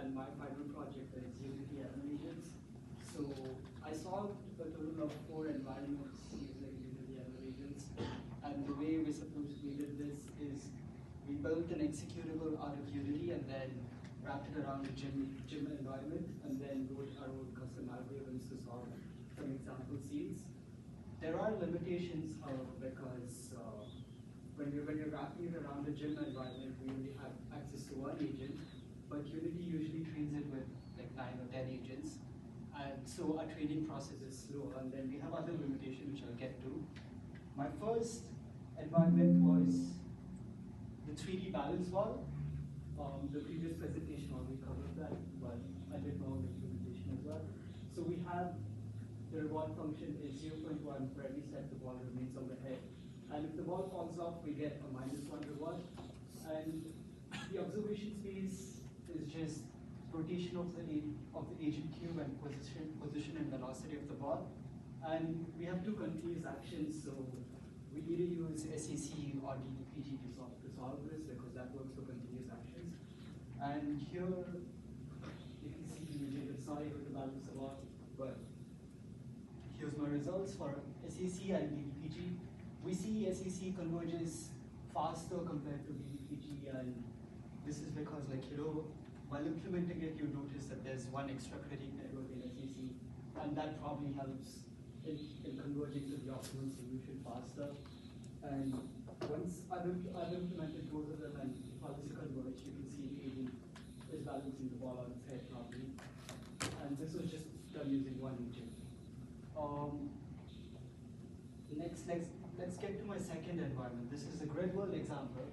and my final project is Unity ML agents. So I solved a total of 4 environments using Unity ML agents, and the way we did this is we built an executable out of Unity and then wrapped it around a gym environment, and then wrote our own custom algorithms to solve some example scenes. There are limitations, however, because when you're wrapping it around a gym environment, we only have access to one agent, but Unity usually trains it with like 9 or 10 agents, and so our training process is slow. And then we have other limitations which I'll get to. My first environment was the 3D balance wall. The previous presentation already covered that, but I did more implementation as well. So we have the reward function is 0.1 for every step the ball remains on the head. And if the ball falls off, we get a -1 reward. And the observation space is just rotation of the agent cube and position and velocity of the ball. And we have 2 continuous actions, so we either use SAC or DDPG to solve this, because that works for continuous actions. And here, you can see it's not able to balance the ball, but here's my results for SAC and DDPG. We see SAC converges faster compared to DDPG, and this is because, while implementing it, you notice that there's one extra credit network in SAC, and that probably helps in converging to the optimal solution faster. And once I've implemented both of them and others converge, you can see the agent is balancing the ball on its head properly. And this was just done using one agent. Let's get to my second environment. This is a grid world example.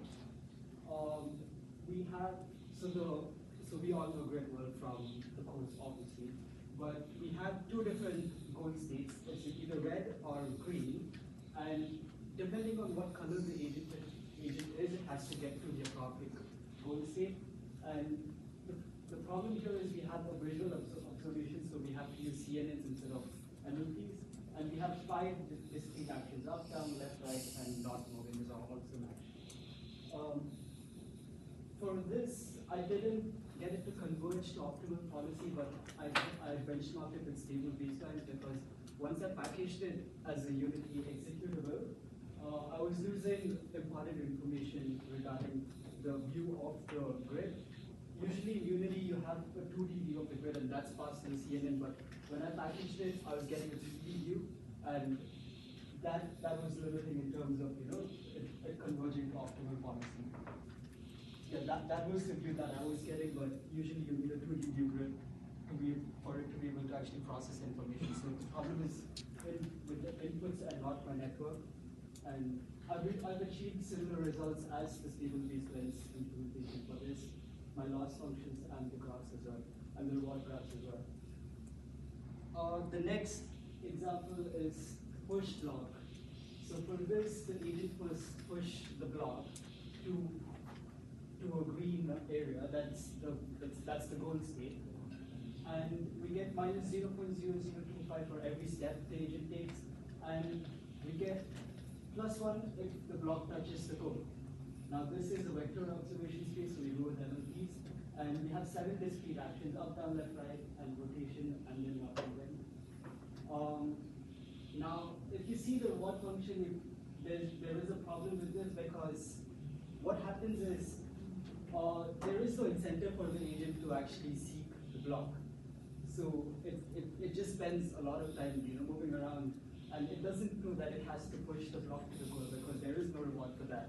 So we all know grid world from the course, obviously, but we have 2 different goal states. It's either red or green, and depending on what color the agent is, it has to get to the appropriate goal state. And the problem here is we have a visual observation, so we have to use CNNs instead of NLPs. And we have 5 discrete actions: up, down, left, right, and not moving is also matched. For this, I didn't get it to converge to optimal policy, but I benchmarked it with stable baselines, because once I packaged it as a Unity executable, I was losing important information regarding the view of the grid. Usually in Unity, you have a 2D view of the grid, and that's passed to the CNN, but when I packaged it, I was getting a 3D view, and that was limiting in terms of it converging to optimal policy. Yeah, that was the view that I was getting, but usually you need a 2D view grid for it to be able to actually process information. So the problem is with the inputs and not my network. And I've achieved similar results as the stable baselines implementation for this, my loss functions and the graphs as well, and the reward graphs as well. The next example is push block. So for this, the agent must push the block to a green area. That's the goal state, and we get -0.0025 for every step the agent takes, and we get +1 if the block touches the goal. Now this is a vector observation space, so we go with NLPs, and we have 7 discrete actions: up, down, left, right, and rotation, and then not moving. Now, if you see the reward function, there is a problem with this, because what happens is there is no incentive for the agent to actually seek the block. So it just spends a lot of time moving around, and it doesn't know that it has to push the block to the goal, because there is no reward for that.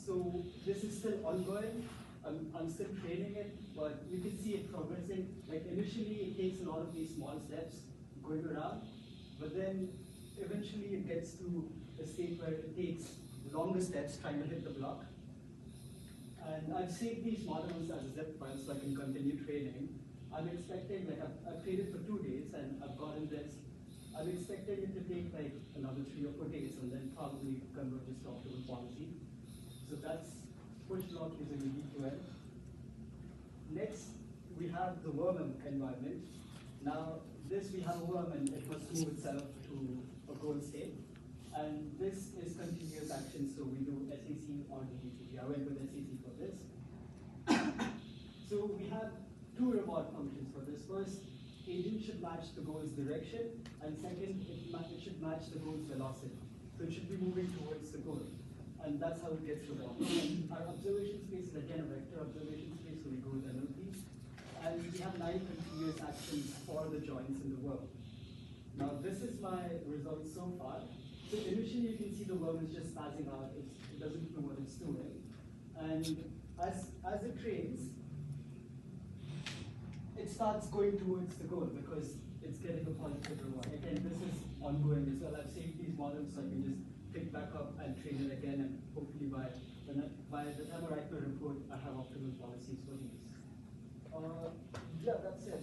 So this is still ongoing. I'm still training it, but you can see it progressing. Like initially, it takes a lot of these small steps going around, but then eventually it gets to a state where it takes longer steps trying to hit the block. And I've saved these models as zip files so I can continue training. I'm expecting, I've traded for 2 days and I've gotten this. I'm expecting it to take another 3 or 4 days, and then probably converges to optimal policy. So that's push block using the D2L. Next, we have the worm environment. Now, this we have a worm, and it must move itself to a goal state. And this is continuous action, so we do SAC or DDPG. I went with SAC for this. So we have two reward functions for this. First, agent should match the goal's direction, and second, it should match the goal's velocity. So it should be moving towards the goal, and that's how it gets rewarded. And our observation space is again a vector observation space, so we go with NLP. And we have 9 continuous actions for the joints in the world. Now this is my result so far. So initially you can see the worm is just spazzing out, it doesn't know what it's doing. And as it trains, it starts going towards the goal because it's getting a positive reward. Again, this is ongoing as well. I've saved these models so I can just pick back up and train it again, and hopefully by the time I write my report, I have optimal policies for these. Yeah, that's it.